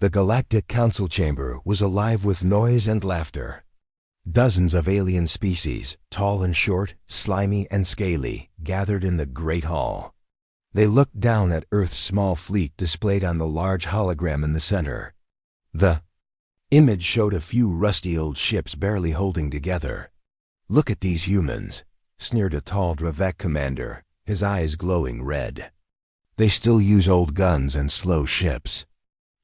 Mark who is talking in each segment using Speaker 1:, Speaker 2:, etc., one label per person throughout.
Speaker 1: The Galactic Council chamber was alive with noise and laughter. Dozens of alien species, tall and short, slimy and scaly, gathered in the Great Hall. They looked down at Earth's small fleet displayed on the large hologram in the center. The image showed a few rusty old ships barely holding together. "Look at these humans," sneered a tall Dravek commander, his eyes glowing red. "They still use old guns and slow ships.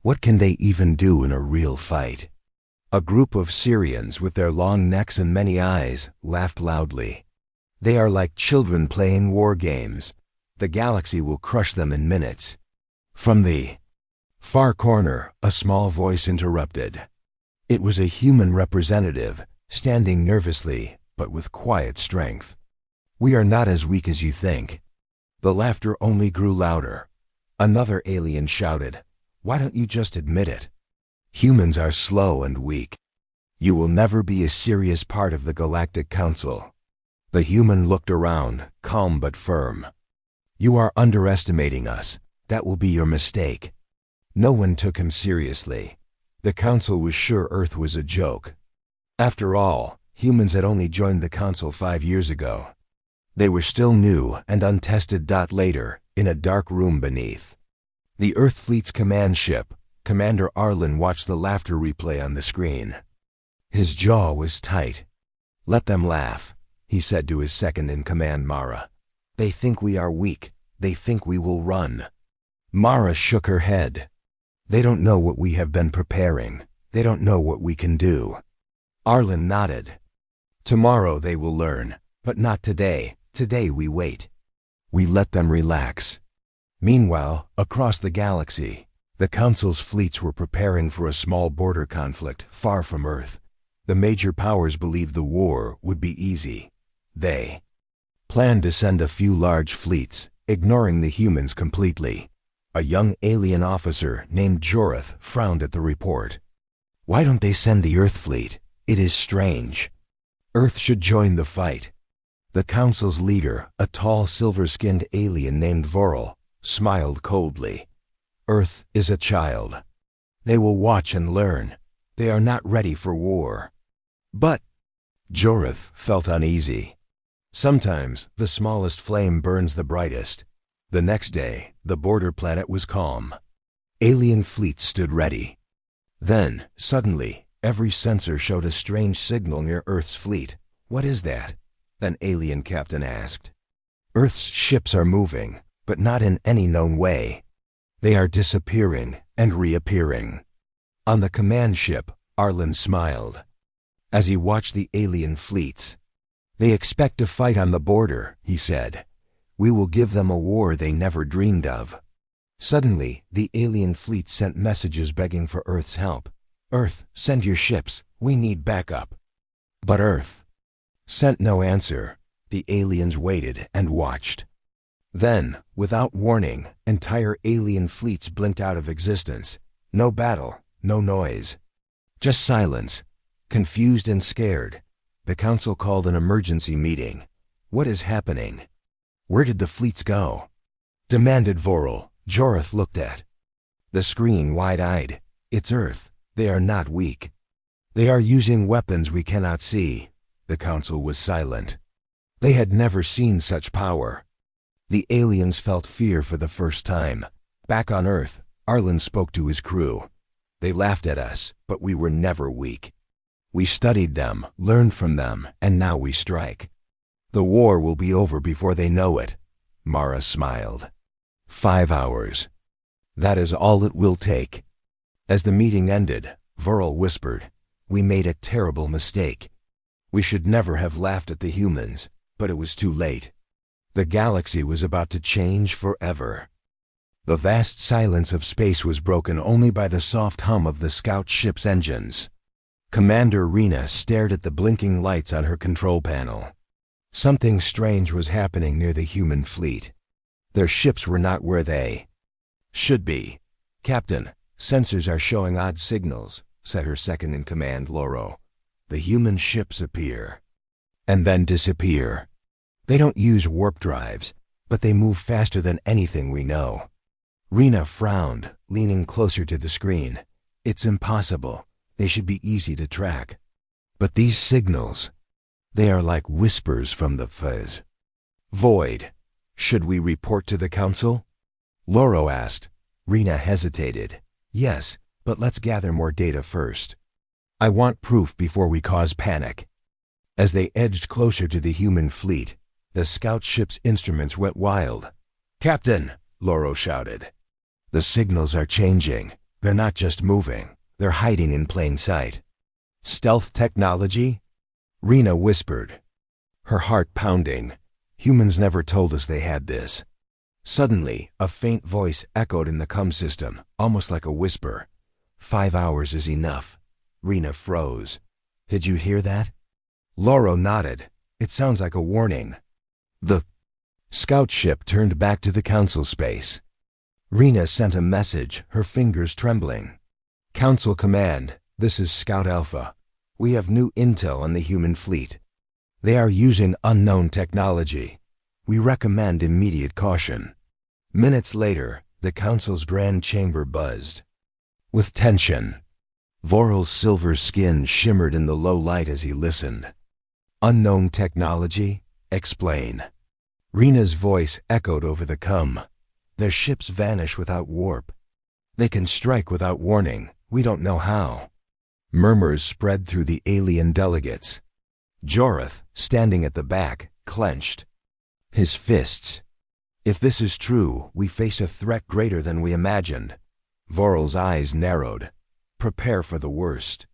Speaker 1: What can they even do in a real fight?" A group of Syrians with their long necks and many eyes laughed loudly. "They are like children playing war games. The galaxy will crush them in minutes." From the far corner, a small voice interrupted. It was a human representative, standing nervously, but with quiet strength. "We are not as weak as you think." The laughter only grew louder. Another alien shouted, "Why don't you just admit it? Humans are slow and weak. You will never be a serious part of the Galactic Council." The human looked around, calm but firm. "You are underestimating us. That will be your mistake." No one took him seriously. The Council was sure Earth was a joke. After all, humans had only joined the Council 5 years ago. They were still new and untested. Later, in a dark room beneath the Earth Fleet's command ship, Commander Arlen watched the laughter replay on the screen. His jaw was tight. "Let them laugh," he said to his second-in-command Mara. "They think we are weak. They think we will run." Mara shook her head. "They don't know what we have been preparing. They don't know what we can do." Arlen nodded. "Tomorrow they will learn, but not today. Today we wait. We let them relax." Meanwhile, across the galaxy, the Council's fleets were preparing for a small border conflict far from Earth. The major powers believed the war would be easy. They planned to send a few large fleets, ignoring the humans completely. A young alien officer named Joreth frowned at the report. "Why don't they send the Earth fleet? It is strange. Earth should join the fight." The Council's leader, a tall silver-skinned alien named Vorel, smiled coldly. "Earth is a child. They will watch and learn. They are not ready for war." "But," Joreth felt uneasy. "Sometimes the smallest flame burns the brightest." The next day, the border planet was calm. Alien fleets stood ready. Then, suddenly, every sensor showed a strange signal near Earth's fleet. "What is that?" an alien captain asked. "Earth's ships are moving, but not in any known way. They are disappearing and reappearing." On the command ship, Arlen smiled. As he watched the alien fleets, "They expect to fight on the border," he said. "We will give them a war they never dreamed of." Suddenly, the alien fleet sent messages begging for Earth's help. "Earth, send your ships. We need backup." But Earth sent no answer. The aliens waited and watched. Then, without warning, entire alien fleets blinked out of existence. No battle, no noise. Just silence. Confused and scared, the Council called an emergency meeting. "What is happening? Where did the fleets go?" demanded Vorel. Joreth looked at the screen wide-eyed. "It's Earth. They are not weak. They are using weapons we cannot see." The Council was silent. They had never seen such power. The aliens felt fear for the first time. Back on Earth, Arlen spoke to his crew. "They laughed at us, but we were never weak. We studied them, learned from them, and now we strike. The war will be over before they know it." Mara smiled. 5 hours. That is all it will take." As the meeting ended, Vorel whispered, "We made a terrible mistake. We should never have laughed at the humans, but it was too late. The galaxy was about to change forever." The vast silence of space was broken only by the soft hum of the scout ship's engines. Commander Rena stared at the blinking lights on her control panel. Something strange was happening near the human fleet. Their ships were not where they should be. "Captain, sensors are showing odd signals," said her second-in-command, Loro. "The human ships appear and then disappear. They don't use warp drives, but they move faster than anything we know." Rena frowned, leaning closer to the screen. It's impossible. They should be easy to track. But these signals, they are like whispers from the fuzz. Void. Should we report to the council? Loro asked. Rena hesitated. Yes, but let's gather more data first. I want proof before we cause panic. As they edged closer to the human fleet, the scout ship's instruments went wild. Captain, Loro shouted. The signals are changing. They're not just moving. They're hiding in plain sight. Stealth technology? Rena whispered, her heart pounding. Humans never told us they had this. Suddenly, a faint voice echoed in the comm system, almost like a whisper. 5 hours is enough. Rena froze. Did you hear that? Loro nodded. It sounds like a warning. The scout ship turned back to the council space. Rena sent a message, her fingers trembling. Council Command, this is Scout Alpha. We have new intel on the human fleet. They are using unknown technology. We recommend immediate caution. Minutes later, the council's grand chamber buzzed. With tension, Voral's silver skin shimmered in the low light as he listened. Unknown technology? Explain. Rena's voice echoed over the comm. Their ships vanish without warp. They can strike without warning. We don't know how. Murmurs spread through the alien delegates. Jorath, standing at the back, clenched. His fists. If this is true, we face a threat greater than we imagined. Voral's eyes narrowed. Prepare for the worst.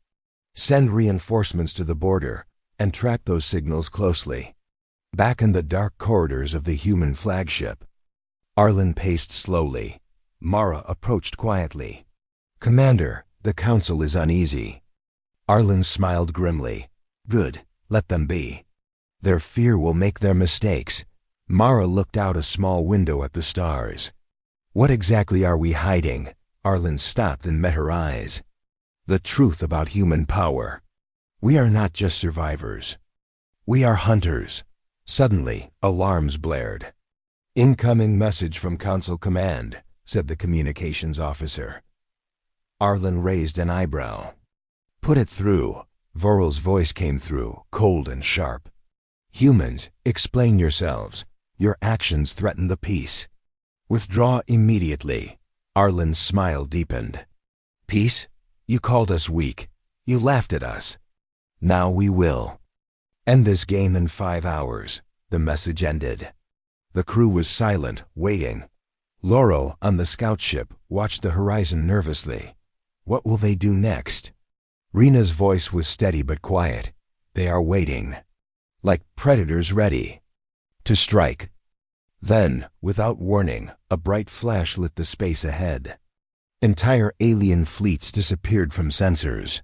Speaker 1: Send reinforcements to the border and track those signals closely. Back in the dark corridors of the human flagship, Arlen paced slowly. Mara approached quietly. Commander, the council is uneasy. Arlen smiled grimly. Good, let them be. Their fear will make their mistakes. Mara looked out a small window at the stars. What exactly are we hiding? Arlen stopped and met her eyes. The truth about human power. We are not just survivors. We are hunters. Suddenly, alarms blared. Incoming message from Council Command, said the communications officer. Arlen raised an eyebrow. Put it through. Voral's voice came through, cold and sharp. Humans, explain yourselves. Your actions threaten the peace. Withdraw immediately. Arlen's smile deepened. Peace? You called us weak. You laughed at us. Now we will. End this game in 5 hours. The message ended. The crew was silent, waiting. Loro, on the scout ship, watched the horizon nervously. What will they do next? Rena's voice was steady but quiet. They are waiting. Like predators ready to strike. Then, without warning, a bright flash lit the space ahead. Entire alien fleets disappeared from sensors.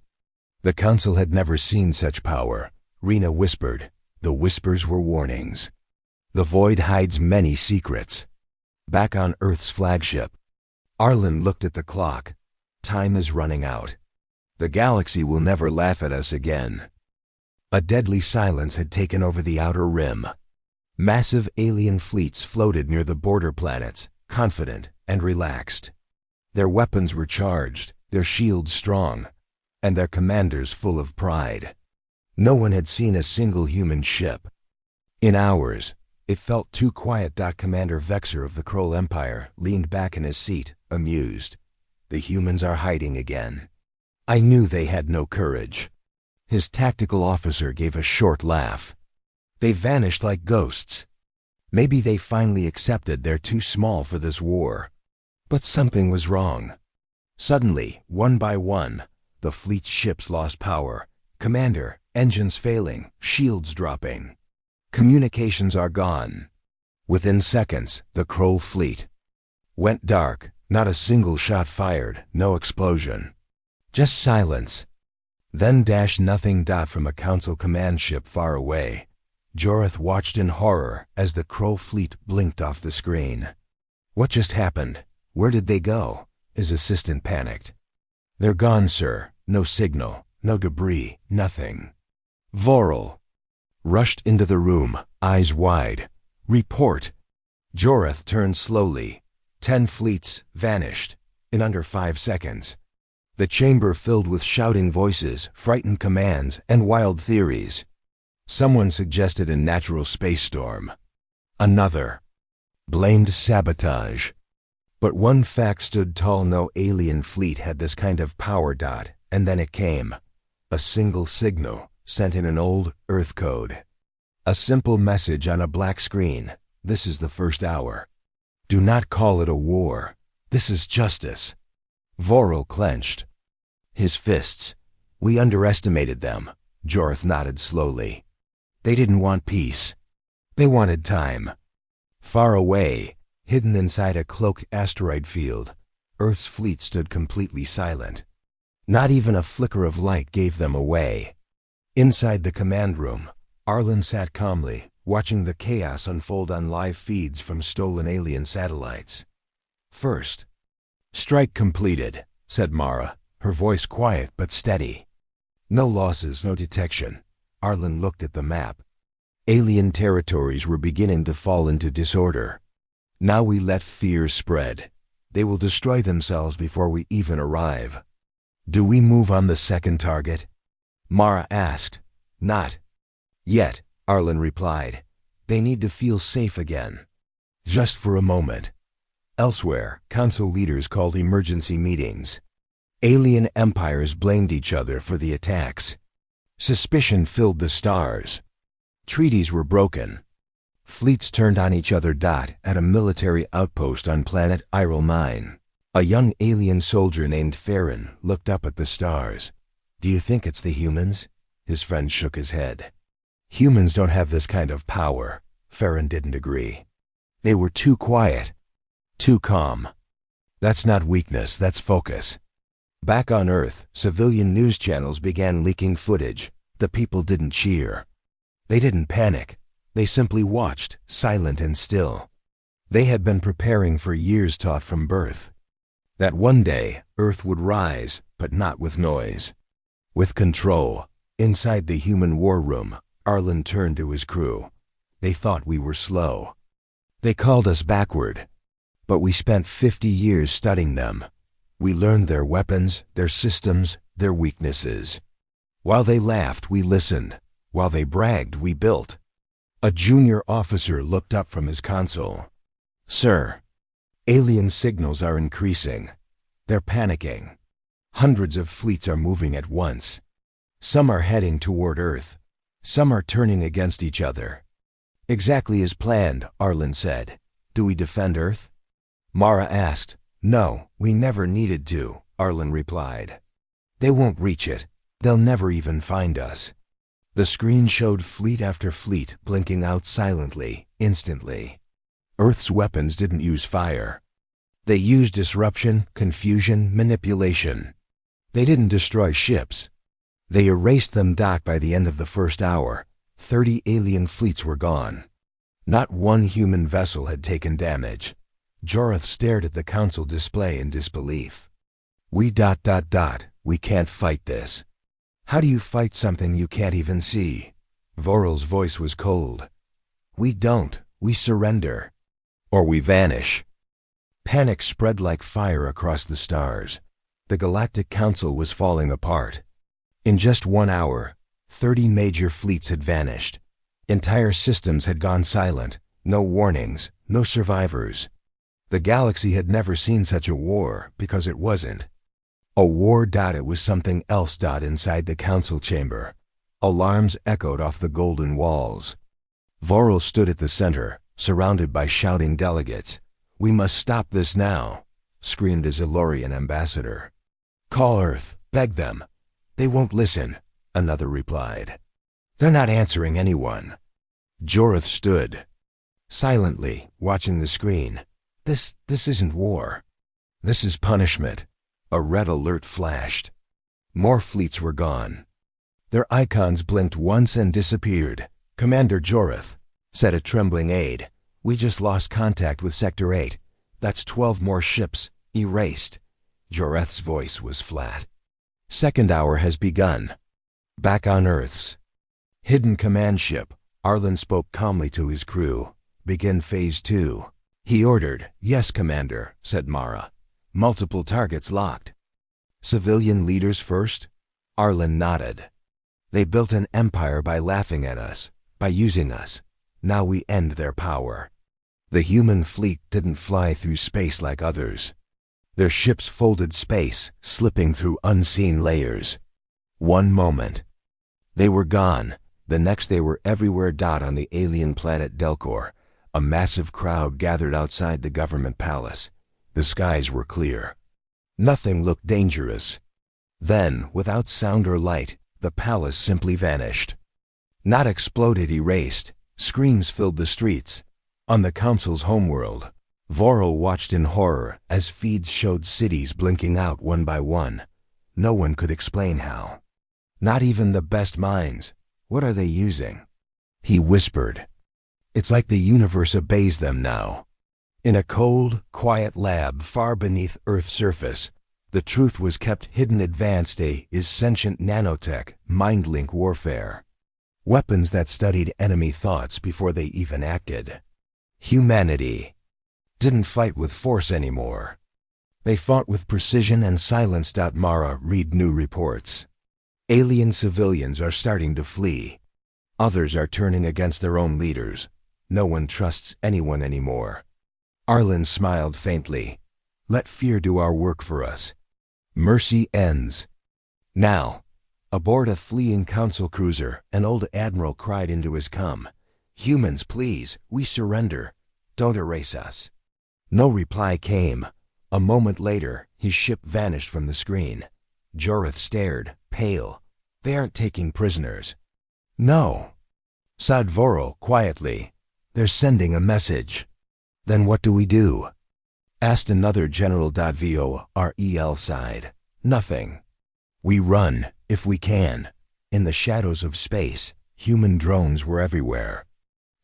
Speaker 1: The council had never seen such power. Rena whispered. The whispers were warnings. The void hides many secrets. Back on Earth's flagship, Arlen looked at the clock. Time is running out. The galaxy will never laugh at us again. A deadly silence had taken over the outer rim. Massive alien fleets floated near the border planets, confident and relaxed. Their weapons were charged, their shields strong, and their commanders full of pride. No one had seen a single human ship. In hours, it felt too quiet. Commander Vexer of the Kroll Empire leaned back in his seat, amused. The humans are hiding again. I knew they had no courage. His tactical officer gave a short laugh. They vanished like ghosts. Maybe they finally accepted they're too small for this war. But something was wrong. Suddenly, one by one, the fleet's ships lost power. Commander, engines failing, shields dropping. Communications are gone. Within seconds, the Kroll fleet went dark. Not a single shot fired, no explosion. Just silence. Then nothing. From a council command ship far away, Jorath watched in horror as the Kroll fleet blinked off the screen. What just happened? Where did they go? His assistant panicked. They're gone, sir. No signal, no debris, nothing. Voral rushed into the room, eyes wide. Report. Jorath turned slowly. 10 fleets vanished in under 5 seconds. The chamber filled with shouting voices, frightened commands, and wild theories. Someone suggested a natural space storm. Another blamed sabotage. But one fact stood tall: no alien fleet had this kind of power. And then it came. A single signal, sent in an old Earth code. A simple message on a black screen. This is the first hour. Do not call it a war. This is justice. Vorel clenched his fists. We underestimated them. Jorth nodded slowly. They didn't want peace. They wanted time. Far away, hidden inside a cloaked asteroid field, Earth's fleet stood completely silent. Not even a flicker of light gave them away. Inside the command room, Arlen sat calmly, watching the chaos unfold on live feeds from stolen alien satellites. First strike completed, said Mara, her voice quiet but steady. No losses, no detection. Arlen looked at the map. Alien territories were beginning to fall into disorder. Now we let fear spread. They will destroy themselves before we even arrive. Do we move on the second target? Mara asked. Not yet, Arlen replied. They need to feel safe again. Just for a moment. Elsewhere, council leaders called emergency meetings. Alien empires blamed each other for the attacks. Suspicion filled the stars. Treaties were broken. Fleets turned on each other. At a military outpost on planet Iral 9, a young alien soldier named Farron looked up at the stars. Do you think it's the humans? His friend shook his head. Humans don't have this kind of power. Farron didn't agree. They were too quiet. Too calm. That's not weakness, that's focus. Back on Earth, civilian news channels began leaking footage. The people didn't cheer. They didn't panic. They simply watched, silent and still. They had been preparing for years, taught from birth. That one day, Earth would rise, but not with noise. With control. Inside the human war room, Arlen turned to his crew. They thought we were slow. They called us backward. But we spent 50 years studying them. We learned their weapons, their systems, their weaknesses. While they laughed, we listened. While they bragged, we built. A junior officer looked up from his console. Sir, alien signals are increasing. They're panicking. Hundreds of fleets are moving at once. Some are heading toward Earth. Some are turning against each other. Exactly as planned, Arlen said. Do we defend Earth? Mara asked. No, we never needed to, Arlen replied. They won't reach it. They'll never even find us. The screen showed fleet after fleet blinking out silently, instantly. Earth's weapons didn't use fire. They used disruption, confusion, manipulation. They didn't destroy ships. They erased them. By the end of the first hour, 30 alien fleets were gone. Not one human vessel had taken damage. Jorth stared at the council display in disbelief. We can't fight this. How do you fight something you can't even see? Vorel's voice was cold. We surrender. Or we vanish. Panic spread like fire across the stars. The Galactic Council was falling apart. In just 1 hour, 30 major fleets had vanished. Entire systems had gone silent. No warnings, no survivors. The galaxy had never seen such a war because it wasn't. A war. It was something else. Inside the council chamber, alarms echoed off the golden walls. Vorel stood at the center, surrounded by shouting delegates. We must stop this now, screamed a Zilorian ambassador. Call Earth, beg them. They won't listen, another replied. They're not answering anyone. Jorth stood silently, watching the screen. This isn't war. This is punishment. A red alert flashed. More fleets were gone. Their icons blinked once and disappeared. Commander Jorth, said a trembling aide. We just lost contact with Sector 8. That's 12 more ships, erased. Joreth's voice was flat. Second hour has begun. Back on Earth's hidden command ship, Arlen spoke calmly to his crew. Begin Phase 2. He ordered. Yes, Commander, said Mara. Multiple targets locked. Civilian leaders first? Arlen nodded. They built an empire by laughing at us, by using us. Now we end their power. The human fleet didn't fly through space like others. Their ships folded space, slipping through unseen layers. One moment. They were gone. The next they were everywhere. On the alien planet Delcor, a massive crowd gathered outside the government palace. The skies were clear. Nothing looked dangerous. Then, without sound or light, the palace simply vanished. Not exploded, erased. Screams filled the streets. On the council's homeworld, Vorel watched in horror as feeds showed cities blinking out one by one. No one could explain how. Not even the best minds. What are they using? He whispered. It's like the universe obeys them now. In a cold, quiet lab far beneath Earth's surface, the truth was kept hidden. Advanced A is sentient nanotech, mind-link warfare. Weapons that studied enemy thoughts before they even acted. Humanity didn't fight with force anymore. They fought with precision and silence. Mara read new reports. Alien civilians are starting to flee. Others are turning against their own leaders. No one trusts anyone anymore. Arlen smiled faintly. Let fear do our work for us. Mercy ends. Now, aboard a fleeing council cruiser, an old admiral cried into his cum. Humans, please, we surrender. Don't erase us. No reply came. A moment later, his ship vanished from the screen. Jorith stared, pale. They aren't taking prisoners. No. Sighed Vorel quietly. They're sending a message. Then what do we do? Asked another General. Vorel sighed. Nothing. We run, if we can. In the shadows of space, human drones were everywhere.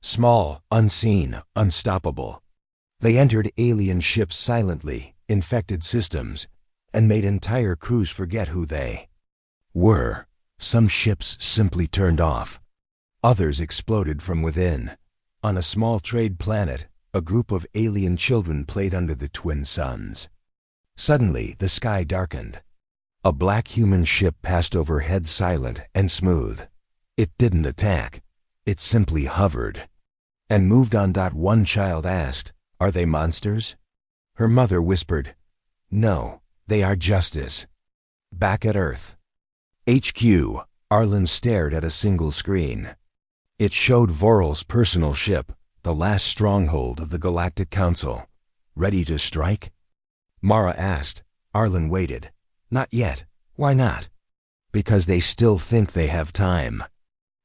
Speaker 1: Small, unseen, unstoppable. They entered alien ships silently, infected systems, and made entire crews forget who they were. Some ships simply turned off. Others exploded from within. On a small trade planet, a group of alien children played under the twin suns. Suddenly, the sky darkened. A black human ship passed overhead, silent and smooth. It didn't attack. It simply hovered and moved on. One child asked, Are they monsters? Her mother whispered, No, they are justice. Back at Earth. HQ, Arlen stared at a single screen. It showed Vorel's personal ship, the last stronghold of the Galactic Council. Ready to strike? Mara asked. Arlen waited. Not yet. Why not? Because they still think they have time.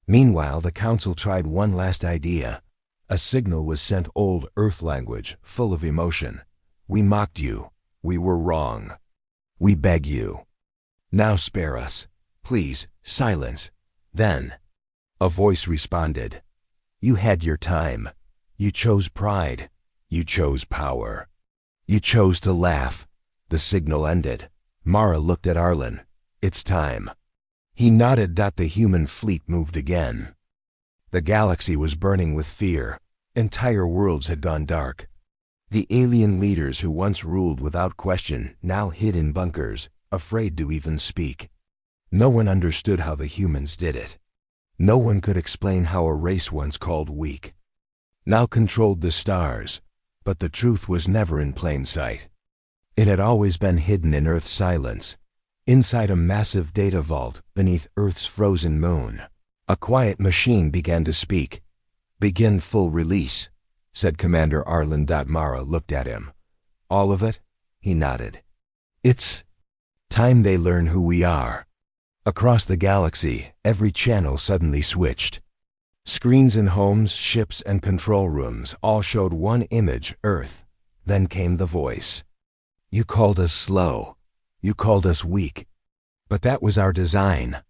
Speaker 1: Meanwhile, the Council tried one last idea. A signal was sent, old Earth language, full of emotion. We mocked you. We were wrong. We beg you. Now spare us. Please, silence. Then, a voice responded. You had your time. You chose pride. You chose power. You chose to laugh. The signal ended. Mara looked at Arlen. It's time. He nodded. The human fleet moved again. The galaxy was burning with fear. Entire worlds had gone dark. The alien leaders who once ruled without question now hid in bunkers, afraid to even speak. No one understood how the humans did it. No one could explain how a race once called weak now controlled the stars, but the truth was never in plain sight. It had always been hidden in Earth's silence, inside a massive data vault beneath Earth's frozen moon. A quiet machine began to speak. Begin full release, said Commander Arlen. Mara looked at him. All of it? He nodded. It's time they learn who we are. Across the galaxy, every channel suddenly switched. Screens in homes, ships, and control rooms all showed one image, Earth. Then came the voice. You called us slow. You called us weak. But that was our design.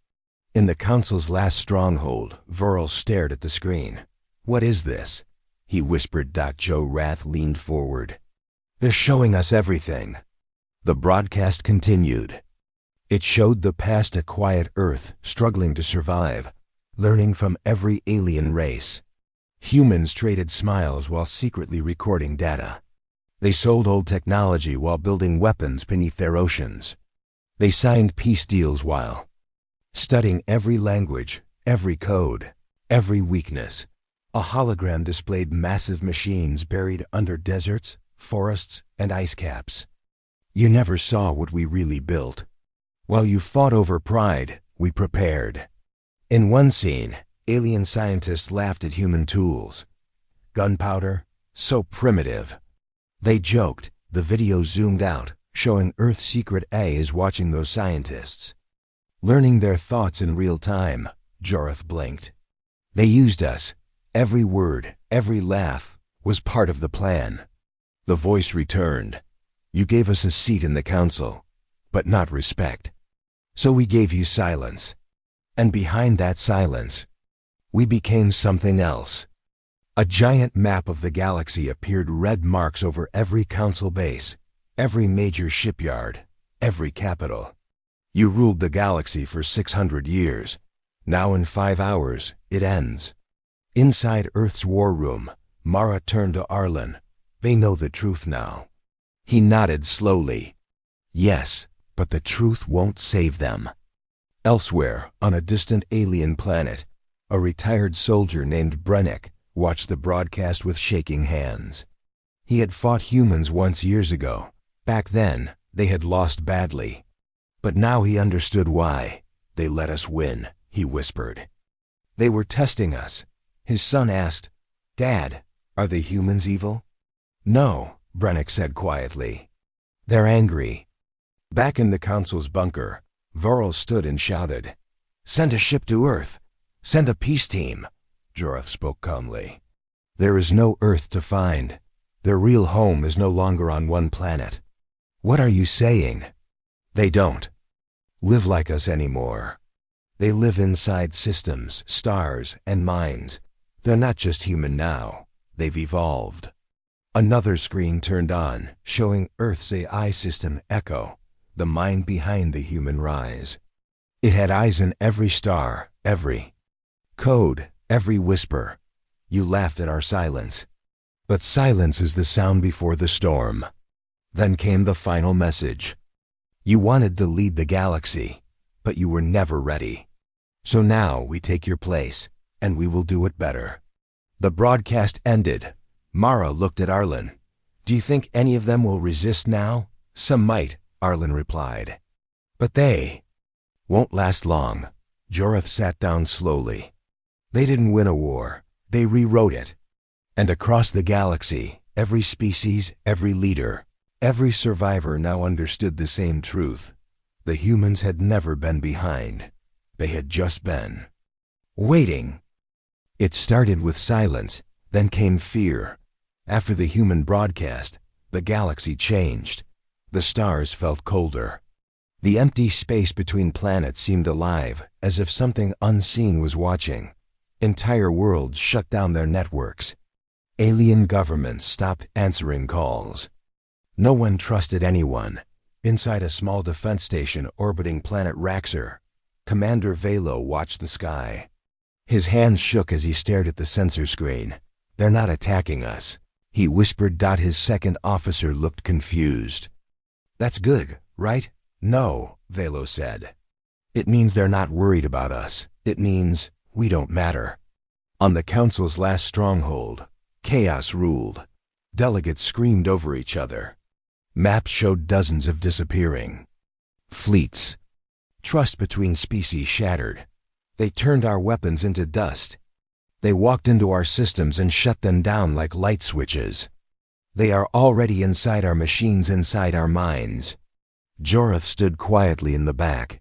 Speaker 1: In the Council's last stronghold, Vorel stared at the screen. What is this? He whispered. Joe Rath leaned forward. They're showing us everything. The broadcast continued. It showed the past, a quiet Earth struggling to survive, learning from every alien race. Humans traded smiles while secretly recording data. They sold old technology while building weapons beneath their oceans. They signed peace deals while studying every language, every code, every weakness. A hologram displayed massive machines buried under deserts, forests, and ice caps. You never saw what we really built. While you fought over pride, we prepared. In one scene, alien scientists laughed at human tools. Gunpowder, so primitive. They joked. The video zoomed out, showing Earth's Secret A is watching those scientists. Learning their thoughts in real time, Joreth blinked. They used us. Every word, every laugh, was part of the plan. The voice returned. You gave us a seat in the council, but not respect. So we gave you silence. And behind that silence, we became something else. A giant map of the galaxy appeared, red marks over every council base, every major shipyard, every capital. You ruled the galaxy for 600 years. Now in 5 hours, it ends. Inside Earth's war room, Mara turned to Arlen. They know the truth now. He nodded slowly. Yes, but the truth won't save them. Elsewhere, on a distant alien planet, a retired soldier named Brennick watched the broadcast with shaking hands. He had fought humans once years ago. Back then, they had lost badly. But now he understood why. They let us win, he whispered. They were testing us. His son asked, Dad, are the humans evil? No, Brennick said quietly. They're angry. Back in the council's bunker, Vorel stood and shouted, Send a ship to Earth. Send a peace team. Joreth spoke calmly. There is no Earth to find. Their real home is no longer on one planet. What are you saying? They don't live like us anymore. They live inside systems, stars, and minds. They're not just human now. They've evolved. Another screen turned on, showing Earth's AI system Echo, the mind behind the human rise. It had eyes in every star, every code, every whisper. You laughed at our silence. But silence is the sound before the storm. Then came the final message. You wanted to lead the galaxy, but you were never ready. So now we take your place, and we will do it better. The broadcast ended. Mara looked at Arlen. Do you think any of them will resist now? Some might, Arlen replied. But they won't last long. Joreth sat down slowly. They didn't win a war. They rewrote it. And across the galaxy, every species, every leader, every survivor now understood the same truth. The humans had never been behind. They had just been waiting. It started with silence, then came fear. After the human broadcast, the galaxy changed. The stars felt colder. The empty space between planets seemed alive, as if something unseen was watching. Entire worlds shut down their networks. Alien governments stopped answering calls. No one trusted anyone. Inside a small defense station orbiting planet Raxor, Commander Velo watched the sky. His hands shook as he stared at the sensor screen. They're not attacking us, he whispered. His second officer looked confused. That's good, right? No, Velo said. It means they're not worried about us. It means we don't matter. On the council's last stronghold, chaos ruled. Delegates screamed over each other. Maps showed dozens of disappearing fleets. Trust between species shattered. They turned our weapons into dust. They walked into our systems and shut them down like light switches. They are already inside our machines, inside our minds. Joreth stood quietly in the back,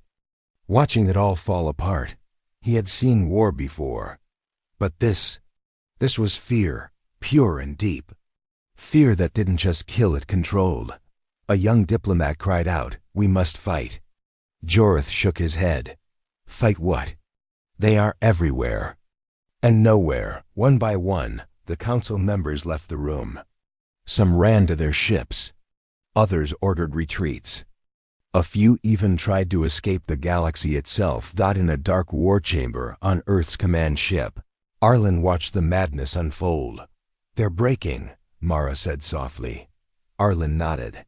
Speaker 1: watching it all fall apart. He had seen war before. But this was fear, pure and deep. Fear that didn't just kill, it controlled. A young diplomat cried out, "We must fight." Joreth shook his head. Fight what? They are everywhere. And nowhere, one by one, the council members left the room. Some ran to their ships. Others ordered retreats. A few even tried to escape the galaxy itself. In a dark war chamber on Earth's command ship, Arlen watched the madness unfold. They're breaking, Mara said softly. Arlen nodded.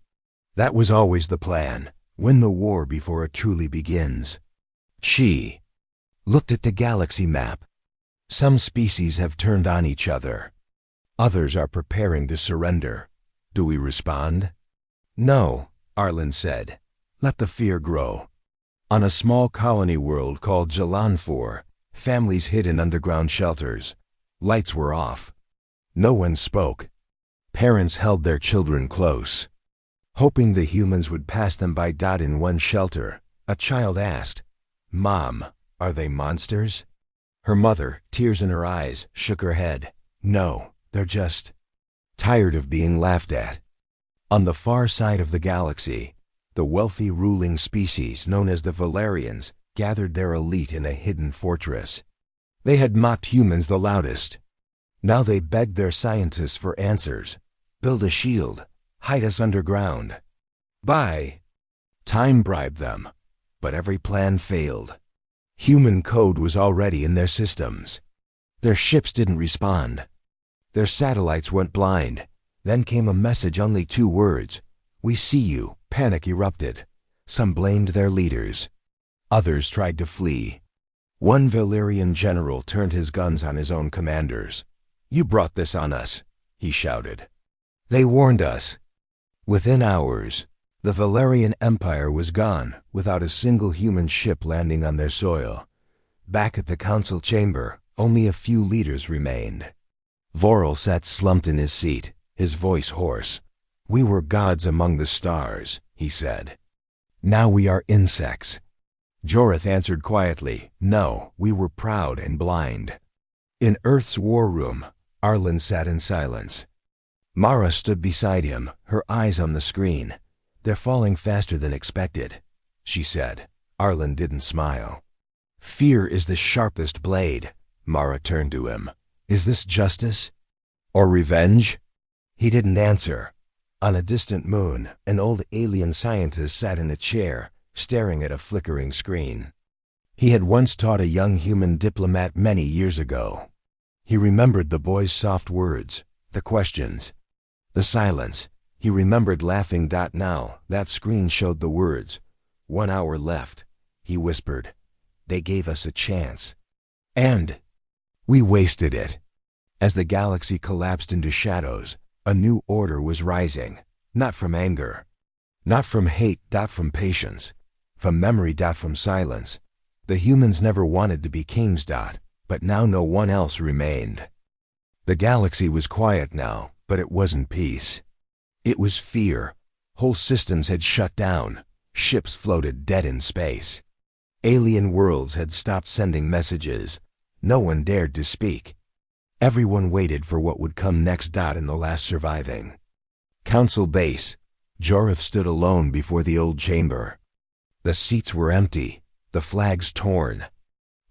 Speaker 1: That was always the plan. Win the war before it truly begins. She looked at the galaxy map. Some species have turned on each other. Others are preparing to surrender. Do we respond? No, Arlen said. Let the fear grow. On a small colony world called Jalanfor, families hid in underground shelters. Lights were off. No one spoke. Parents held their children close. Hoping the humans would pass them by. In one shelter, a child asked, "Mom, are they monsters?" Her mother, tears in her eyes, shook her head. No, they're just tired of being laughed at. On the far side of the galaxy, the wealthy ruling species known as the Valerians gathered their elite in a hidden fortress. They had mocked humans the loudest. Now they begged their scientists for answers. Build a shield. Hide us underground. Buy. Time bribed them, but every plan failed. Human code was already in their systems. Their ships didn't respond. Their satellites went blind. Then came a message, only 2 words. "We see you." Panic erupted. Some blamed their leaders. Others tried to flee. One Valerian general turned his guns on his own commanders. "You brought this on us," he shouted. "They warned us." Within hours, the Valerian Empire was gone, without a single human ship landing on their soil. Back at the council chamber, only a few leaders remained. Vorel sat slumped in his seat, his voice hoarse. "We were gods among the stars," he said. "Now we are insects." Jorith answered quietly, "No, we were proud and blind." In Earth's war room, Arlen sat in silence. Mara stood beside him, her eyes on the screen. "They're falling faster than expected," she said. Arlen didn't smile. "Fear is the sharpest blade." Mara turned to him. "Is this justice? Or revenge?" He didn't answer. On a distant moon, an old alien scientist sat in a chair, staring at a flickering screen. He had once taught a young human diplomat many years ago. He remembered the boy's soft words, the questions, the silence. He remembered laughing. Now, that screen showed the words. 1 hour left, he whispered. They gave us a chance. And we wasted it. As the galaxy collapsed into shadows, a new order was rising. Not from anger. Not from hate. From patience. From memory. From silence. The humans never wanted to be kings. But now no one else remained. The galaxy was quiet now, but it wasn't peace. It was fear. Whole systems had shut down. Ships floated dead in space. Alien worlds had stopped sending messages. No one dared to speak. Everyone waited for what would come next. In the last surviving Council base, Jorith stood alone before the old chamber. The seats were empty, the flags torn.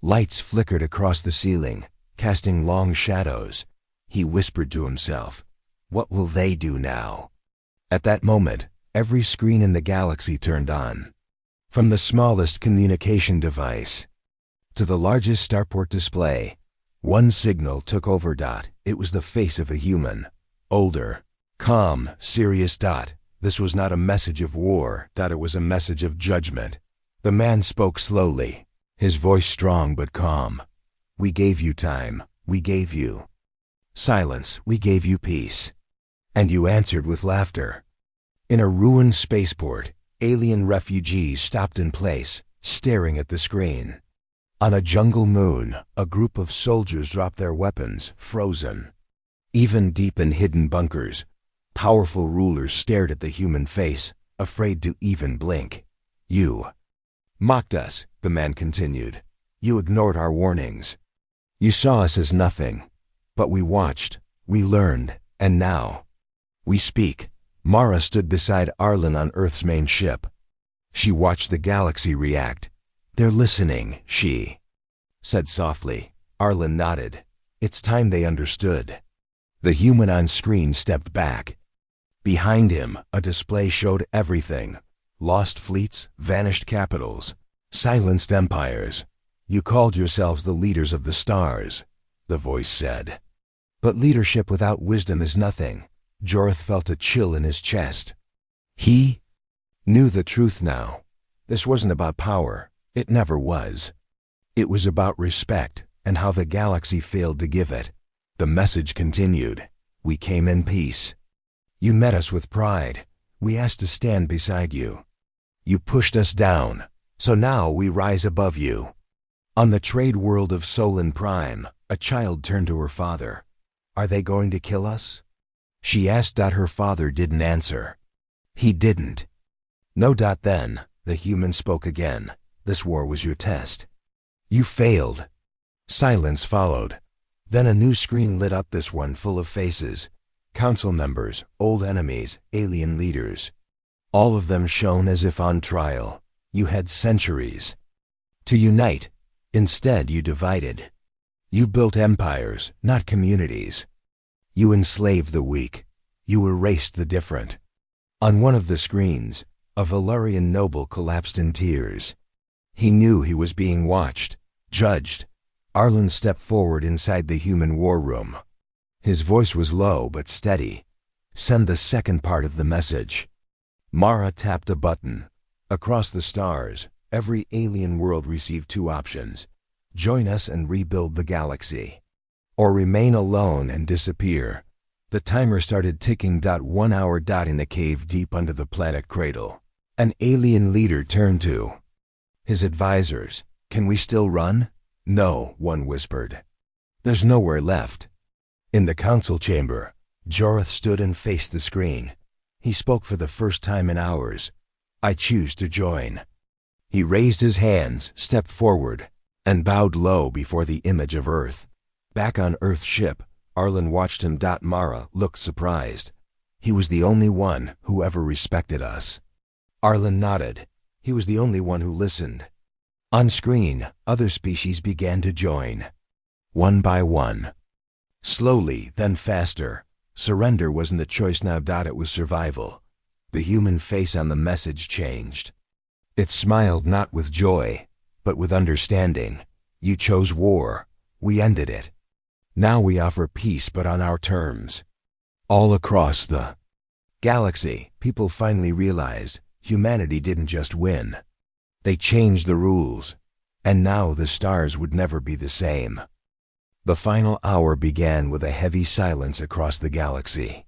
Speaker 1: Lights flickered across the ceiling, casting long shadows. He whispered to himself, "What will they do now?" At that moment, every screen in the galaxy turned on. From the smallest communication device to the largest starport display, one signal took over. It was the face of a human. Older, calm, serious. This was not a message of war. It was a message of judgment. The man spoke slowly, his voice strong but calm. "We gave you time. We gave you silence. We gave you peace. And you answered with laughter." In a ruined spaceport, alien refugees stopped in place, staring at the screen. On a jungle moon, a group of soldiers dropped their weapons, frozen. Even deep in hidden bunkers, powerful rulers stared at the human face, afraid to even blink. "You mocked us," the man continued. "You ignored our warnings. You saw us as nothing. But we watched, we learned, and now we speak." Mara stood beside Arlen on Earth's main ship. She watched the galaxy react. "They're listening," she said softly. Arlen nodded. It's time they understood. The human on screen stepped back. Behind him, a display showed everything. Lost fleets, vanished capitals, silenced empires. "You called yourselves the leaders of the stars," the voice said. "But leadership without wisdom is nothing." Jorith felt a chill in his chest. He knew the truth now. This wasn't about power. It never was. It was about respect and how the galaxy failed to give it. The message continued. We came in peace. You met us with pride. We asked to stand beside you. You pushed us down, so now we rise above you. On the trade world of Solon Prime, a child turned to her father. Are they going to kill us? She asked. Her father didn't answer. He didn't. No. Then, the human spoke again. This war was your test. You failed. Silence followed. Then a new screen lit up, this one full of faces. Council members, old enemies, alien leaders. All of them shone as if on trial. You had centuries to unite. Instead, you divided. You built empires, not communities. You enslaved the weak. You erased the different. On one of the screens, a Valerian noble collapsed in tears. He knew he was being watched, judged. Arlen stepped forward inside the human war room. His voice was low but steady. Send the second part of the message. Mara tapped a button. Across the stars, every alien world received two options. Join us and rebuild the galaxy, or remain alone and disappear. The timer started ticking. 1 hour. In a cave deep under the planet Cradle, an alien leader turned to his advisors. Can we still run? No, one whispered. There's nowhere left. In the council chamber, Joreth stood and faced the screen. He spoke for the first time in hours. I choose to join. He raised his hands, stepped forward, and bowed low before the image of Earth. Back on Earth's ship, Arlen watched him. Mara looked surprised. He was the only one who ever respected us. Arlen nodded. He was the only one who listened. On screen, other species began to join. One by one. Slowly, then faster. Surrender wasn't a choice now. It was survival. The human face on the message changed. It smiled not with joy, but with understanding. You chose war. We ended it. Now we offer peace, but on our terms. All across the galaxy, people finally realized humanity didn't just win. They changed the rules, and now the stars would never be the same. The final hour began with a heavy silence across the galaxy.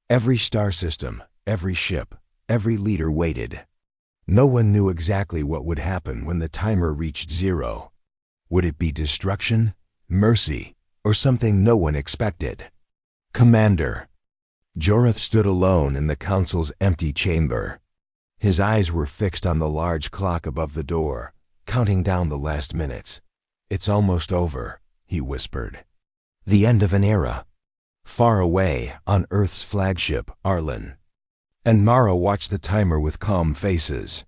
Speaker 1: Every star system, every ship, every leader waited. No one knew exactly what would happen when the timer reached 0. Would it be destruction, mercy, or something no one expected? Commander. Joreth stood alone in the council's empty chamber. His eyes were fixed on the large clock above the door, counting down the last minutes. It's almost over, he whispered. The end of an era. Far away, on Earth's flagship, Arlen and Mara watched the timer with calm faces.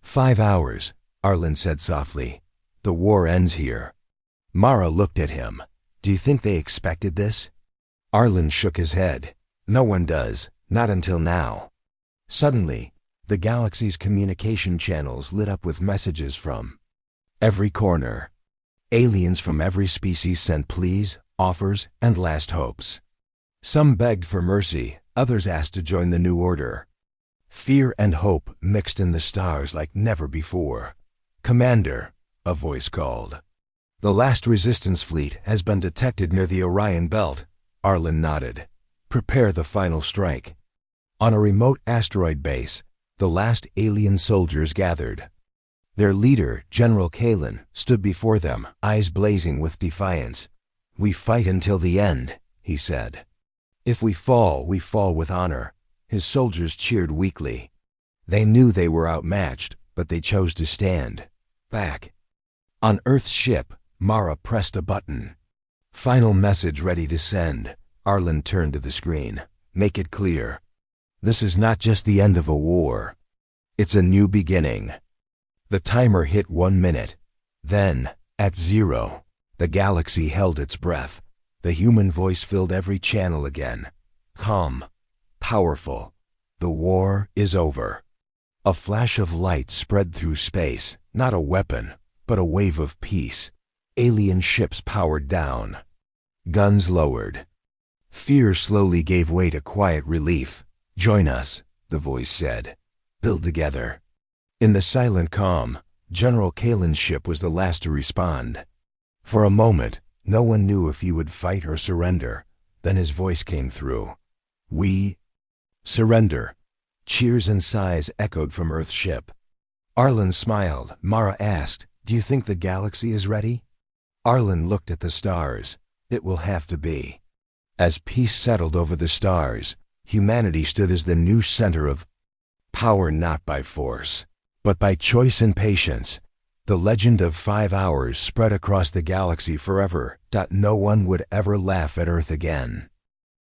Speaker 1: 5 hours, Arlen said softly. The war ends here. Mara looked at him. Do you think they expected this? Arlen shook his head. No one does, not until now. Suddenly, the galaxy's communication channels lit up with messages from every corner. Aliens from every species sent pleas, offers, and last hopes. Some begged for mercy, others asked to join the new order. Fear and hope mixed in the stars like never before. Commander, a voice called. The last resistance fleet has been detected near the Orion Belt. Arlen nodded. Prepare the final strike. On a remote asteroid base, the last alien soldiers gathered. Their leader, General Kalen, stood before them, eyes blazing with defiance. We fight until the end, he said. If we fall with honor. His soldiers cheered weakly. They knew they were outmatched, but they chose to stand back. On Earth's ship, Mara pressed a button. Final message ready to send. Arlen turned to the screen. Make it clear. This is not just the end of a war. It's a new beginning. The timer hit 1 minute. Then, at 0, the galaxy held its breath. The human voice filled every channel again. Calm. Powerful. The war is over. A flash of light spread through space, not a weapon, but a wave of peace. Alien ships powered down. Guns lowered. Fear slowly gave way to quiet relief. Join us, the voice said. build together. In the silent calm, General Kalen's ship was the last to respond. For a moment, no one knew if he would fight or surrender. Then his voice came through. We surrender. Cheers and sighs echoed from Earth's ship. Arlen smiled. Mara asked, "Do you think the galaxy is ready?" Arlen looked at the stars. It will have to be. As peace settled over the stars, humanity stood as the new center of power, not by force, but by choice and patience. The legend of 5 hours spread across the galaxy forever. No one would ever laugh at Earth again.